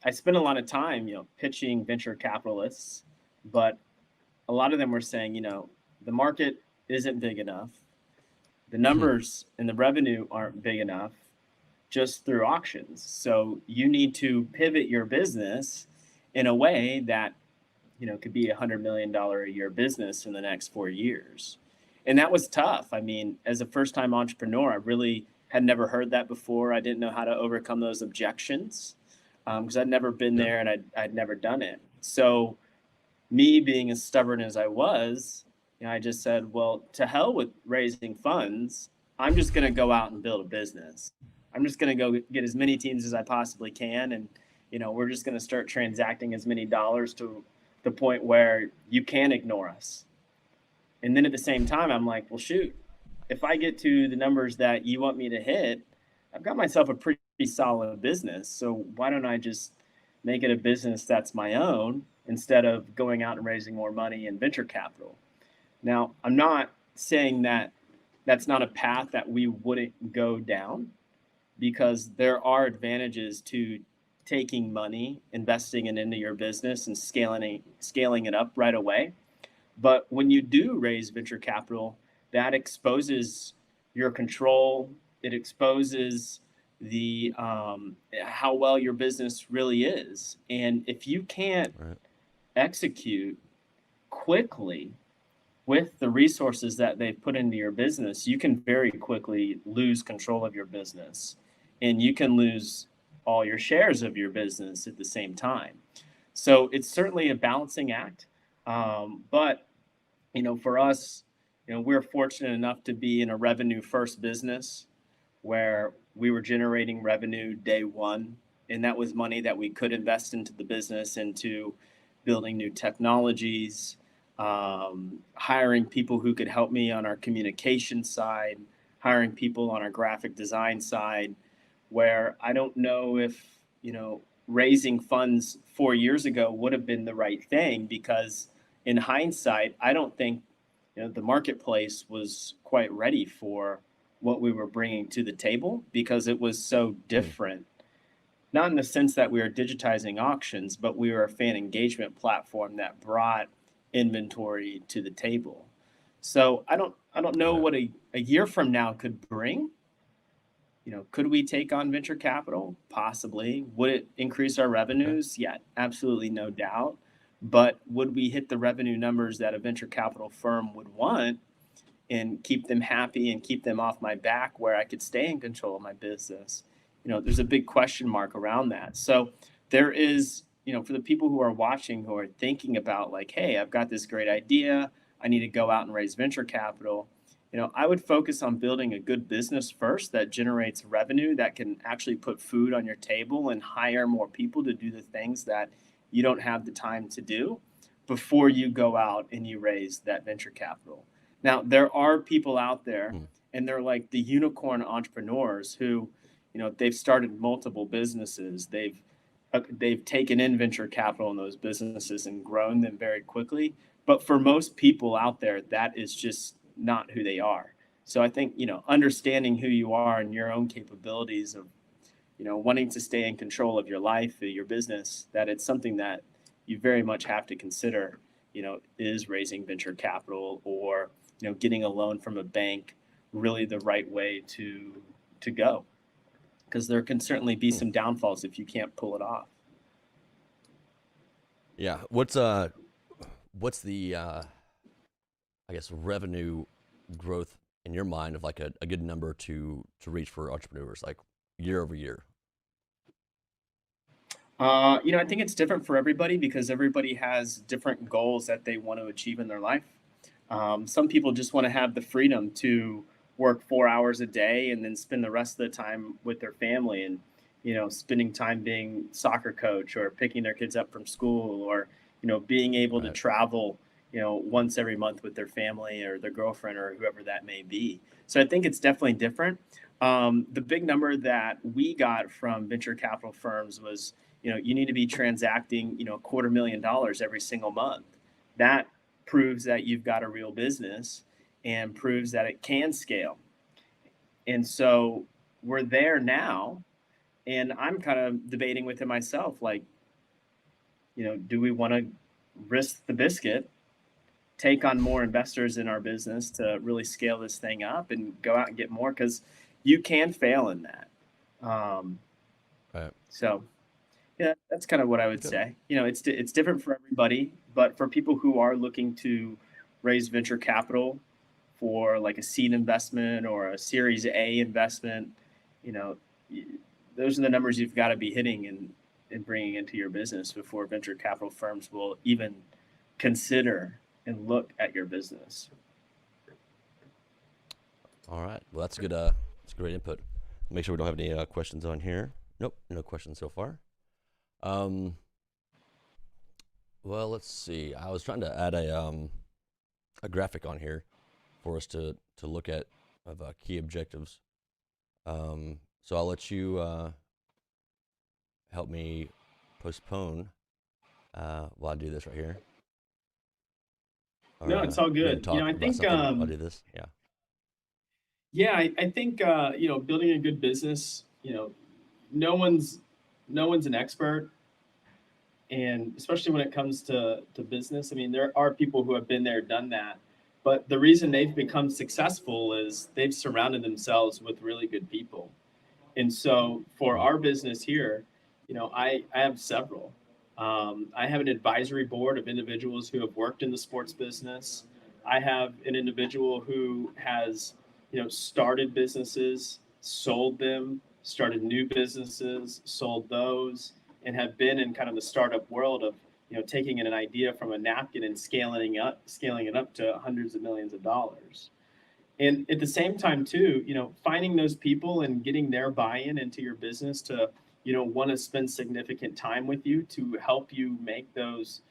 I spent a lot of time, pitching venture capitalists, but a lot of them were saying, the market isn't big enough. The numbers and the revenue aren't big enough just through auctions. So you need to pivot your business in a way that, could be $100 million a year business in the next 4 years. And that was tough. I mean, as a first time entrepreneur, I really had never heard that before. I didn't know how to overcome those objections because I'd never been there and I'd never done it. So me being as stubborn as I was, I just said, well, to hell with raising funds. I'm just going to go out and build a business. I'm just going to go get as many teams as I possibly can. And, we're just going to start transacting as many dollars to the point where you can't ignore us. And then at the same time, I'm like, well, shoot, if I get to the numbers that you want me to hit, I've got myself a pretty solid business. So why don't I just make it a business that's my own instead of going out and raising more money in venture capital? Now, I'm not saying that that's not a path that we wouldn't go down, because there are advantages to taking money, investing it into your business and scaling it up right away. But when you do raise venture capital, that exposes your control. It exposes the how well your business really is. And if you can't execute quickly with the resources that they've put into your business, you can very quickly lose control of your business, and you can lose all your shares of your business at the same time. So it's certainly a balancing act. But, for us, we're fortunate enough to be in a revenue first business where we were generating revenue day one. And that was money that we could invest into the business, into building new technologies, hiring people who could help me on our communication side, hiring people on our graphic design side, where I don't know if, raising funds 4 years ago would have been the right thing, because in hindsight, I don't think, the marketplace was quite ready for what we were bringing to the table, because it was so different. Not in the sense that we were digitizing auctions, but we were a fan engagement platform that brought inventory to the table. So I don't know what a year from now could bring. Could we take on venture capital? Possibly. Would it increase our revenues? Yeah, absolutely, no doubt. But would we hit the revenue numbers that a venture capital firm would want and keep them happy and keep them off my back where I could stay in control of my business? There's a big question mark around that. So there is, for the people who are watching, who are thinking about like, hey, I've got this great idea, I need to go out and raise venture capital. I would focus on building a good business first that generates revenue, that can actually put food on your table and hire more people to do the things that you don't have the time to do, before you go out and you raise that venture capital. Now, there are people out there, and they're like the unicorn entrepreneurs who, they've started multiple businesses. They've taken in venture capital in those businesses and grown them very quickly. But for most people out there, that is just not who they are. So I think, understanding who you are and your own capabilities of, wanting to stay in control of your life, your business, that it's something that you very much have to consider, is raising venture capital or, getting a loan from a bank really the right way to go? Because there can certainly be some downfalls if you can't pull it off. Yeah. What's the I guess revenue growth in your mind of like a good number to reach for entrepreneurs, like year over year? I think it's different for everybody, because everybody has different goals that they want to achieve in their life. Some people just want to have the freedom to work 4 hours a day and then spend the rest of the time with their family, and, spending time being soccer coach or picking their kids up from school, or, being able to travel, once every month with their family or their girlfriend or whoever that may be. So I think it's definitely different. The big number that we got from venture capital firms was, you need to be transacting, $250,000 every single month. That proves that you've got a real business and proves that it can scale. And so we're there now. And I'm kind of debating within myself, like, do we want to risk the biscuit, take on more investors in our business to really scale this thing up and go out and get more? Because you can fail in that. Um, Right. so yeah, that's kind of what I would Okay. say. It's different for everybody, but for people who are looking to raise venture capital for like a seed investment or a Series A investment, you know, those are the numbers you've got to be hitting and bringing into your business before venture capital firms will even consider and look at your business. All right. Well, that's good. That's great input. Make sure we don't have any questions on here. Nope, no questions so far. Well, let's see. I was trying to add a graphic on here for us to look at of key objectives. So I'll let you help me postpone while I do this right here. Or No, it's all go ahead and good. talk I about think, something while I do this. Yeah. yeah, I think, building a good business, no one's, no one's an expert. And especially when it comes to business, I mean, there are people who have been there, done that, but the reason they've become successful is they've surrounded themselves with really good people. And so for Mm. our business here, I have several. I have an advisory board of individuals who have worked in the sports business. I have an individual who has, started businesses, sold them, started new businesses, sold those, and have been in kind of the startup world of, taking an idea from a napkin and scaling it up to hundreds of millions of dollars. And at the same time too, finding those people and getting their buy-in into your business to, want to spend significant time with you to help you make those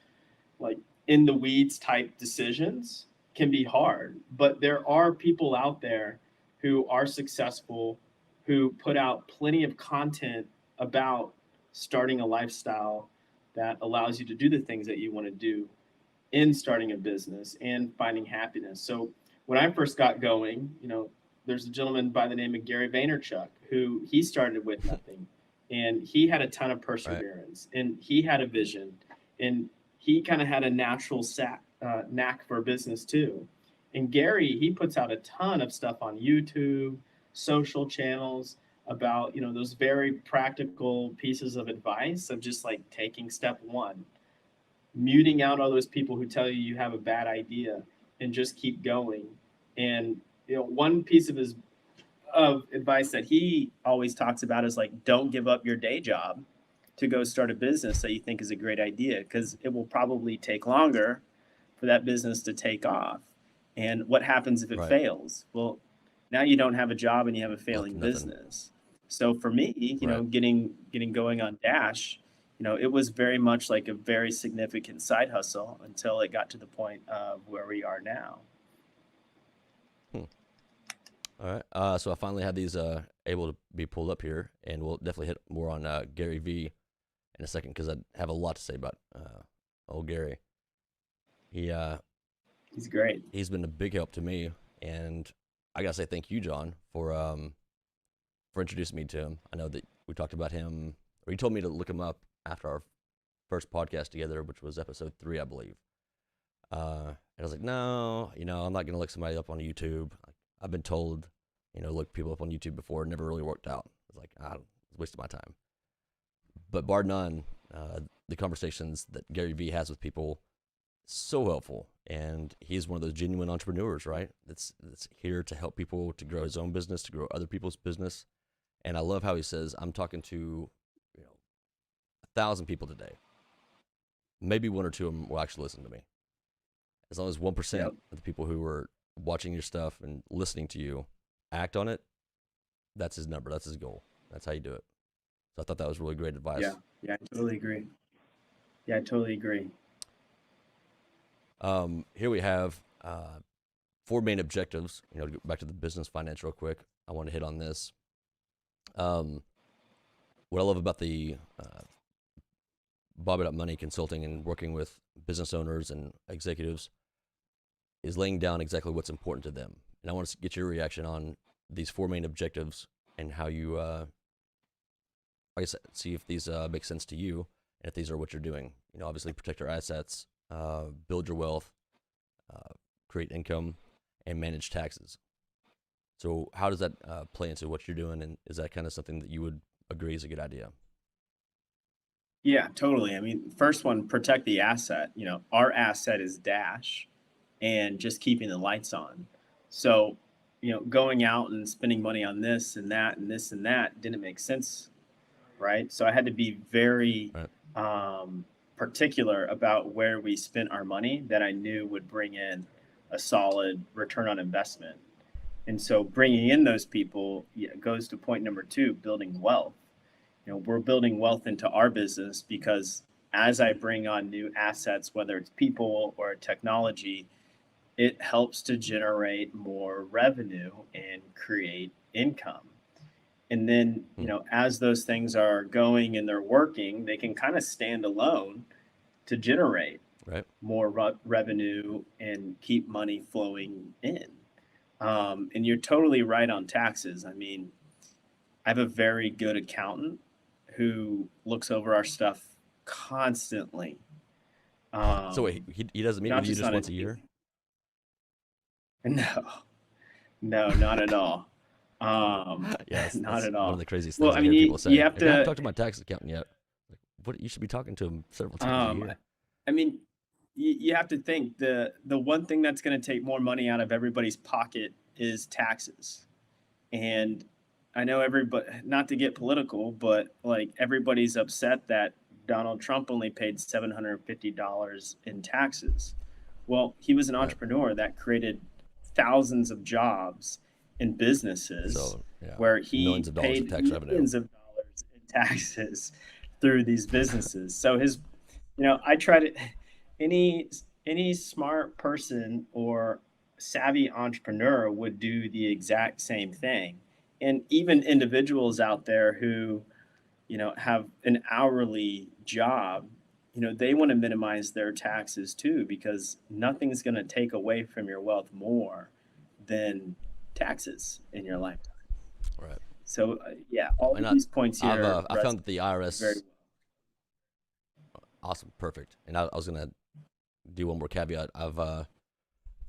like in the weeds type decisions can be hard. But there are people out there who are successful, who put out plenty of content about starting a lifestyle that allows you to do the things that you want to do in starting a business and finding happiness. So when I first got going, there's a gentleman by the name of Gary Vaynerchuk who he started with nothing, and he had a ton of Right. perseverance, and he had a vision, and he kind of had a natural knack for business too. And Gary, he puts out a ton of stuff on YouTube, social channels about those very practical pieces of advice of just like taking step one, muting out all those people who tell you you have a bad idea, and just keep going. And one piece of advice that he always talks about is like, don't give up your day job to go start a business that you think is a great idea, because it will probably take longer for that business to take off. And what happens if it Right. fails? Well, now you don't have a job and you have a Left failing nothing. business. So for me, Right. getting going on Dash, it was very much like a very significant side hustle until it got to the point of where we are now. Hmm. All right. So I finally had these able to be pulled up here, and we'll definitely hit more on Gary V in a second because I have a lot to say about old Gary. He He's great. he's been a big help to me, and I gotta say thank you, John, for introducing me to him. I know that we talked about him, or he told me to look him up after our first podcast together, which was episode 3, I believe. And I was like, no, I'm not gonna look somebody up on YouTube. I've been told, look people up on YouTube before. It never really worked out. I was like, it's a waste of my time. But bar none, the conversations that Gary Vee has with people, so helpful. And he's one of those genuine entrepreneurs, right? That's here to help people to grow his own business, to grow other people's business. And I love how he says, I'm talking to, 1,000 people today. Maybe one or two of them will actually listen to me. As long as 1% Yep. of the people who are watching your stuff and listening to you act on it, that's his number. That's his goal. That's how you do it. So I thought that was really great Yeah. advice. Yeah. I totally agree. Yeah, I totally agree. Here we have 4 main objectives. To go back to the business finance real quick. I want to hit on this. What I love about the bobby.money consulting and working with business owners and executives is laying down exactly what's important to them. And I want to get your reaction on these 4 main objectives and how you like I said, see if these make sense to you and if these are what you're doing. Obviously protect your assets, build your wealth, create income, and manage taxes. So how does that play into what you're doing, and is that kind of something that you would agree is a good idea? Yeah, totally. I mean, first one, protect the asset. Our asset is Dash and just keeping the lights on. So, going out and spending money on this and that and this and that didn't make sense, right? So I had to be very Right. particular about where we spent our money that I knew would bring in a solid return on investment. And so bringing in those people goes to point number two, building wealth. We're building wealth into our business because as I bring on new assets, whether it's people or technology, it helps to generate more revenue and create income. And then, as those things are going and they're working, they can kind of stand alone to generate Right. more revenue and keep money flowing in. And you're totally right on taxes. I mean, I have a very good accountant who looks over our stuff constantly. So wait, he doesn't meet Not with you just just on a once a year? no, no, not at all. Yeah, Not that's at one of all. the craziest Well, things I I mean, hear people you say. have Like, I haven't to. talked to my tax accountant yet. Like, what? You should be talking to him several times a Um, year. I mean, you have to think the one thing that's going to take more money out of everybody's pocket is taxes. And I know everybody, not to get political, but like everybody's upset that Donald Trump only paid $750 in taxes. Well, he was an Right. entrepreneur that created thousands of jobs in businesses So yeah, where millions he of dollars of paid tax revenue. millions of dollars in taxes through these businesses. So I try to any any smart person or savvy entrepreneur would do the exact same thing. And even individuals out there who, have an hourly job, they want to minimize their taxes too, because nothing's going to take away from your wealth more than taxes in your lifetime. Right. So, yeah, Yeah, all and of these points here I found that the resonate very IRS, awesome, perfect. And I was gonna do one more caveat. I've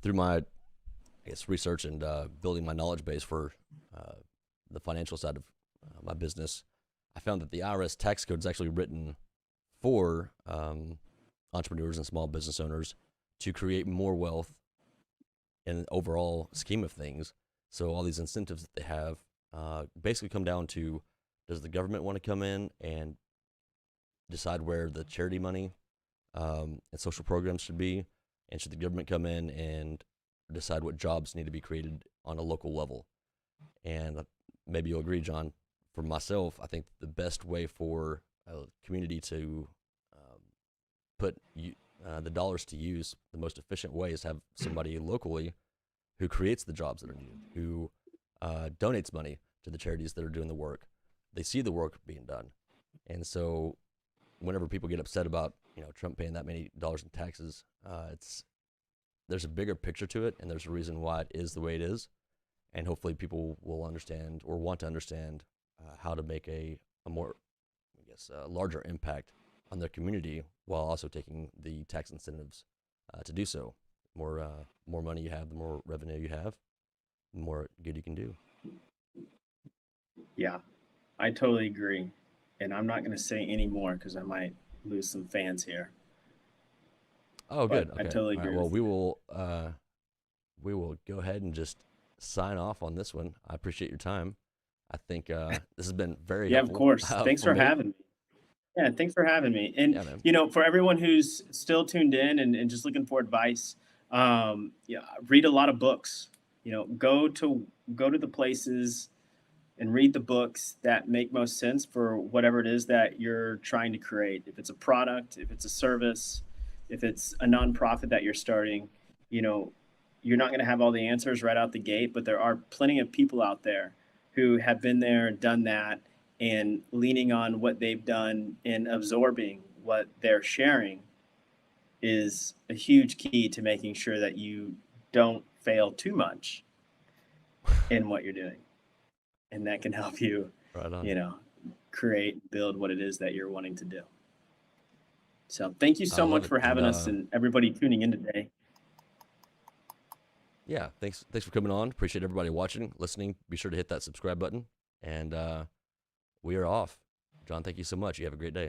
through my, I guess, research and building my knowledge base for the financial side of my business, I found that the IRS tax code is actually written for entrepreneurs and small business owners to create more wealth in an overall scheme of things. So all these incentives that they have basically come down to: does the government want to come in and decide where the charity money and social programs should be, and should the government come in and decide what jobs need to be created on a local level? And maybe you'll agree, John. For myself, I think the best way for a community to put the dollars to use, the most efficient way, is to have somebody locally who creates the jobs that are needed, who donates money to the charities that are doing the work. They see the work being done, and so whenever people get upset about Trump paying that many dollars in taxes, there's a bigger picture to it, and there's a reason why it is the way it is, and hopefully people will understand or want to understand how to make a more, I guess, larger impact on their community while also taking the tax incentives to do so. More money you have, the more revenue you have, the more good you can do. Yeah, I totally agree. And I'm not going to say any more because I might lose some fans here. Oh, But good. I Okay. totally All right. agree Well, with you. we will go ahead and just sign off on this one. I appreciate your time. I think this has been very Yeah, of helpful course. Thanks for for me. having me. Yeah, thanks for having me. And, Yeah, man. for everyone who's still tuned in and just looking for advice, yeah, read a lot of books. Go to the places and read the books that make most sense for whatever it is that you're trying to create. If it's a product, if it's a service, if it's a nonprofit that you're starting, you know, you're not going to have all the answers right out the gate, but there are plenty of people out there who have been there, done that, and leaning on what they've done and absorbing what they're sharing is a huge key to making sure that you don't fail too much in what you're doing. And that can help you, Right on. you know, create, build what it is that you're wanting to do. So thank you I so love much it. for having us and everybody tuning in today. Yeah, thanks for coming on. Appreciate everybody watching, listening. Be sure to hit that subscribe button, and we are off. Jon, thank you so much. You have a great day.